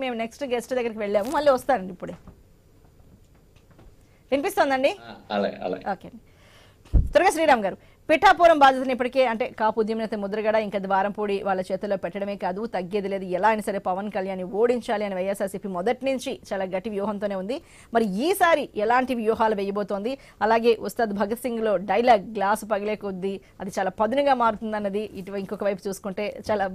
మేము next guest దగ్గరికి వెళ్ళాము, మళ్ళీ వస్తారండి ఇప్పుడే. వినిపిస్తోందండి? ఓకే. త్వరగా శ్రీరామ్ గారు, పిఠాపురం బాధ్యతను ఇప్పటికే అంటే కాపు ఉద్యమ నేత ముద్రగడ ఇంకా ద్వారంపూడి వాళ్ళ చేతుల్లో పెట్టడమే కాదు, తగ్గేది లేదు, ఎలా అయినా సరే పవన్ కళ్యాణ్ ఓడించాలి అని వైఎస్ఆర్సీపీ మొదటి నుంచి చాలా గట్టి వ్యూహంతోనే ఉంది. మరి ఈసారి ఎలాంటి వ్యూహాలు వేయబోతోంది? అలాగే ఉస్తాద్ భగత్ సింగ్ లో డైలాగ్ గ్లాసు పగిలే కొద్దీ అది చాలా పదునుగా మారుతుందన్నది ఇటు ఇంకొక వైపు చూసుకుంటే చాలా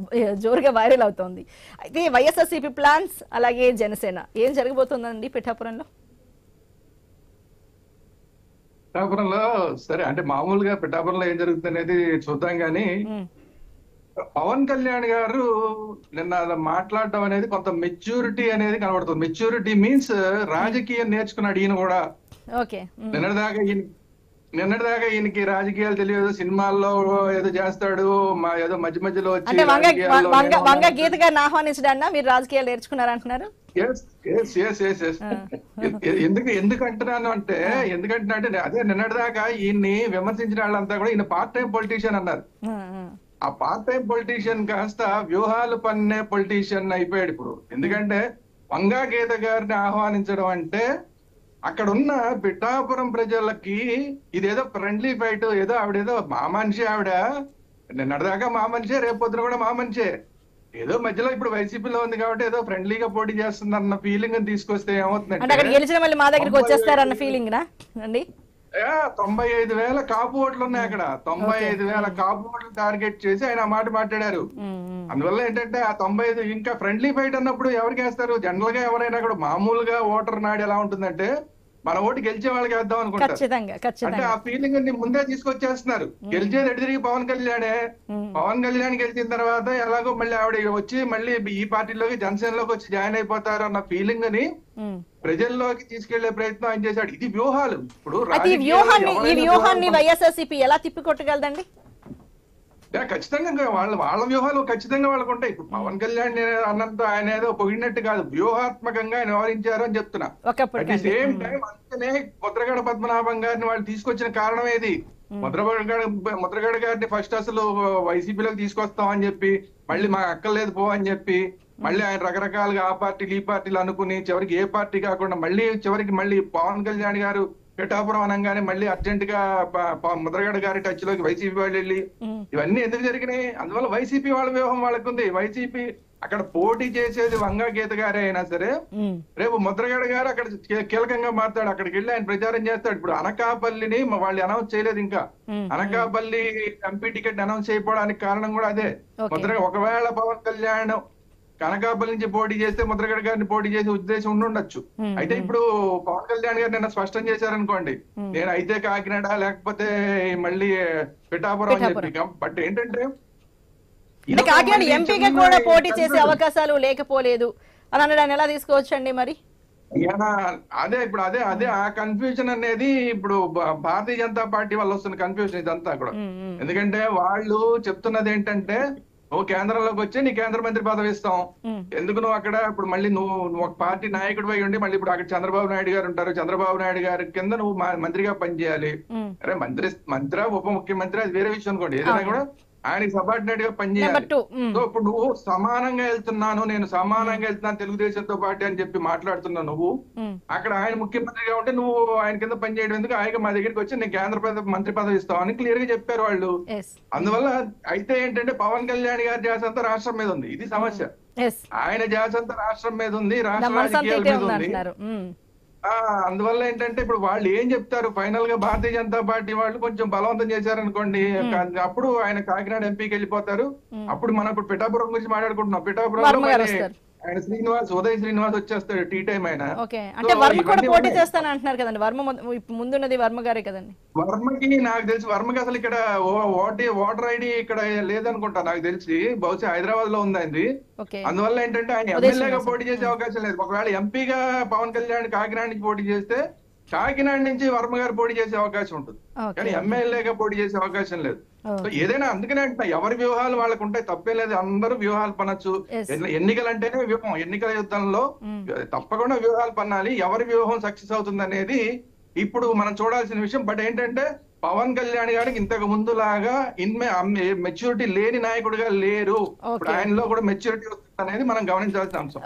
జోరుగా వైరల్ అవుతోంది. అయితే వైఎస్ఆర్సీపీ ప్లాన్స్ అలాగే జనసేన ఏం జరగబోతుందండి పిఠాపురంలో? పిఠాపురంలో సరే అంటే మామూలుగా పిఠాపురంలో ఏం జరుగుతుంది అనేది చూద్దాం గానీ, పవన్ కళ్యాణ్ గారు నిన్న మాట్లాడడం అనేది కొంత మెచ్యూరిటీ అనేది కనబడుతుంది. మెచ్యూరిటీ మీన్స్ రాజకీయం నేర్చుకున్నాడు ఈయన కూడా. ఓకే. నిన్నటిదాకా ఈయనకి రాజకీయాలు తెలియదు, సినిమాల్లో ఏదో చేస్తాడు, ఏదో మధ్య మధ్యలో వచ్చి వంగ గీత గారిని ఆహ్వానించడాన్నా మీరు రాజకీయాలు నేర్చుకున్నారంటున్నారు? ఎందుకు అంటున్నాను అంటే, ఎందుకంటే అదే నిన్నటిదాకా ఈయన్ని విమర్శించిన వాళ్ళంతా కూడా ఈయన పార్ట్ టైం పొలిటీషియన్ అన్నారు. ఆ పార్ట్ టైం పొలిటీషియన్ కాస్త వ్యూహాలు పన్నే పొలిటీషియన్ అయిపోయాడు ఇప్పుడు. ఎందుకంటే వంగా గీత గారిని ఆహ్వానించడం అంటే అక్కడ ఉన్న పిఠాపురం ప్రజలకి ఇదేదో ఫ్రెండ్లీ ఫైట్, ఏదో ఆవిడేదో మా మనిషి, ఆవిడ నిన్నటిదాకా మా మనిషే, రేపు పొద్దున కూడా మా మనిషే, ఏదో మధ్యలో ఇప్పుడు వైసీపీలో ఉంది కాబట్టి ఏదో ఫ్రెండ్లీగా పోటీ చేస్తుంది అన్న ఫీలింగ్ తీసుకొస్తే ఏమవుతుందంటే 95,000 కాపు ఓట్లు ఉన్నాయి అక్కడ. 95,000 కాపు ఓట్లు టార్గెట్ చేసి ఆయన మాట మాట్లాడారు. అందువల్ల ఏంటంటే ఆ 95 ఇంకా ఫ్రెండ్లీ ఫైట్ అన్నప్పుడు ఎవరికి వేస్తారు? జనరల్ గా ఎవరైనా కూడా మామూలుగా ఓటర్ నాడు ఎలా ఉంటుందంటే మన ఓటు గెలిచే వాళ్ళకి వేద్దాం అనుకుంటారు. అంటే ఆ ఫీలింగ్ ని ముందే తీసుకొచ్చేస్తున్నారు. గెలిచేది ఎటు తిరిగి పవన్ కళ్యాణే. పవన్ కళ్యాణ్ గెలిచిన తర్వాత ఎలాగో మళ్ళీ ఆవిడ వచ్చి మళ్ళీ ఈ పార్టీలోకి జనసేనలోకి వచ్చి జాయిన్ అయిపోతారు అన్న ఫీలింగ్ ని ప్రజల్లోకి తీసుకెళ్లే ప్రయత్నం ఆయన చేశాడు. ఇది వ్యూహాలు. ఇప్పుడు వ్యూహాన్ని వైఎస్ఆర్సీపీ ఎలా తిప్పికొట్టగలదండి? ఖచ్చితంగా వాళ్ళ వ్యూహాలు ఖచ్చితంగా వాళ్ళకు ఉంటాయి. ఇప్పుడు పవన్ కళ్యాణ్ అన్నంత ఆయన ఏదో పొగిడినట్టు కాదు, వ్యూహాత్మకంగా ఆయన వ్యవహరించారు అని చెప్తున్నా. అట్ ది సేమ్ టైం అందుకనే ముద్రగడ పద్మనాభం గారిని వాళ్ళు తీసుకొచ్చిన కారణం ఏది? ముద్రగడ గారిని ఫస్ట్ అసలు వైసీపీలోకి తీసుకొస్తామని చెప్పి, మళ్ళీ మాకు అక్కర్లేదు పో అని చెప్పి, మళ్ళీ ఆయన రకరకాలుగా ఆ పార్టీలు ఈ పార్టీలు అనుకుని చివరికి ఏ పార్టీ కాకుండా మళ్ళీ పవన్ కళ్యాణ్ గారు పిఠాపురం అనగానే మళ్ళీ అర్జెంట్ గా ముద్రగడ గారి టచ్ లోకి వైసీపీ వాళ్ళు వెళ్ళి, ఇవన్నీ ఎందుకు జరిగినాయి? అందువల్ల వైసీపీ వాళ్ళ వ్యూహం వాళ్ళకు ఉంది. వైసీపీ అక్కడ పోటీ చేసేది వంగా గీత గారే అయినా సరే, రేపు ముద్రగడ గారు అక్కడ కీలకంగా మాట్లాడు, అక్కడికి వెళ్ళి ఆయన ప్రచారం చేస్తాడు. ఇప్పుడు అనకాపల్లిని వాళ్ళు అనౌన్స్ చేయలేదు ఇంకా. అనకాపల్లి ఎంపీ టికెట్ అనౌన్స్ చేయకపోవడానికి కారణం కూడా అదే. ఒకవేళ పవన్ కళ్యాణ్ అనకాపల్లి నుంచి పోటీ చేస్తే ముద్రగడ గారిని పోటీ చేసే ఉద్దేశం ఉండుండొచ్చు. అయితే ఇప్పుడు పవన్ కళ్యాణ్ గారు నిన్న స్పష్టం చేశారనుకోండి, నేను అయితే కాకినాడ లేకపోతే మళ్ళీ పిఠాపురం అని చెప్పి. బట్ ఏంటంటే ఎంపీగా కూడా పోటీ చేసే అవకాశాలు లేకపోలేదు అని అనడాన్ని ఎలా తీసుకోవచ్చండి మరి? అదే ఇప్పుడు అదే ఆ కన్ఫ్యూజన్ అనేది ఇప్పుడు భారతీయ జనతా పార్టీ వల్ల వస్తున్న కన్ఫ్యూజన్ ఇదంతా కూడా. ఎందుకంటే వాళ్ళు చెప్తున్నది ఏంటంటే, నువ్వు కేంద్రంలోకి వచ్చి నీ కేంద్ర మంత్రి పదవి ఇస్తాం, ఎందుకు నువ్వు అక్కడ ఇప్పుడు మళ్ళీ నువ్వు ఒక పార్టీ నాయకుడు పోయి ఉండి మళ్ళీ ఇప్పుడు అక్కడ చంద్రబాబు నాయుడు గారు ఉంటారు, చంద్రబాబు నాయుడు గారి కింద నువ్వు మంత్రిగా పనిచేయాలి. అరే మంత్రి ఉప ముఖ్యమంత్రి అది వేరే విషయం అనుకోండి, ఏదైనా కూడా ఆయనకి సబార్డినేట్ గా పనిచేయాలి. సో ఇప్పుడు నువ్వు సమానంగా వెళ్తున్నాను తెలుగుదేశంతో పార్టీ అని చెప్పి మాట్లాడుతున్నావు. నువ్వు అక్కడ ఆయన ముఖ్యమంత్రిగా ఉంటే నువ్వు ఆయన కింద పనిచేయడం ఎందుకు? ఆయన మా దగ్గరికి వచ్చి నేను కేంద్ర మంత్రి పదవి ఇస్తామని క్లియర్ గా చెప్పారు వాళ్ళు. అందువల్ల అయితే ఏంటంటే పవన్ కళ్యాణ్ గారి ధ్యాస అంతా రాష్ట్రం మీద ఉంది. ఇది సమస్య. ఆయన ధ్యాస అంతా రాష్ట్రం మీద ఉంది, రాష్ట్ర రాజకీయాల మీద ఉంది. అందువల్ల ఏంటంటే ఇప్పుడు వాళ్ళు ఏం చెప్తారు, ఫైనల్ గా భారతీయ జనతా పార్టీ వాళ్ళు కొంచెం బలవంతం చేశారనుకోండి, అప్పుడు ఆయన కాకినాడ ఎంపీకి వెళ్ళిపోతారు. అప్పుడు మనం ఇప్పుడు పిఠాపురం గురించి మాట్లాడుకుంటున్నాం. పిఠాపురంలో ఆయన ఉదయ్ శ్రీనివాస్ వచ్చేస్తాడు టీ టైం ఆయన. ముందున్నది వర్మ గారే కదండి. వర్మకి నాకు తెలిసి వర్మకి అసలు ఇక్కడ ఓటర్ ఐడి ఇక్కడ లేదనుకుంటా నాకు తెలిసి, బహుశా హైదరాబాద్ లో ఉంది. అందువల్ల ఏంటంటే ఆయన ఎమ్మెల్యేగా పోటీ చేసే అవకాశం లేదు. ఒకవేళ ఎంపీగా పవన్ కళ్యాణ్ కాకినాడ నుంచి పోటీ చేస్తే కాకినాడ నుంచి వర్మ గారు పోటీ చేసే అవకాశం ఉంటుంది, కానీ ఎమ్మెల్యేగా పోటీ చేసే అవకాశం లేదు. సో ఏదైనా అందుకనే అంటే ఎవరి వ్యూహాలు వాళ్ళకు ఉంటాయి, తప్పే లేదు. అందరూ వ్యూహాలు పనొచ్చు. ఎన్నికలు అంటేనే వ్యూహం. ఎన్నికల యుద్ధంలో తప్పకుండా వ్యూహాలు పన్నాలి. ఎవరి వ్యూహం సక్సెస్ అవుతుంది అనేది ఇప్పుడు మనం చూడాల్సిన విషయం. బట్ ఏంటంటే పవన్ కళ్యాణ్ గారికి ఇంతకు ముందు లాగా మెచ్యూరిటీ లేని నాయకుడిగా లేరు. ఇప్పుడు ఆయనలో కూడా మెచ్యూరిటీ వస్తుంది అనేది మనం గమనించాల్సిన అంశం.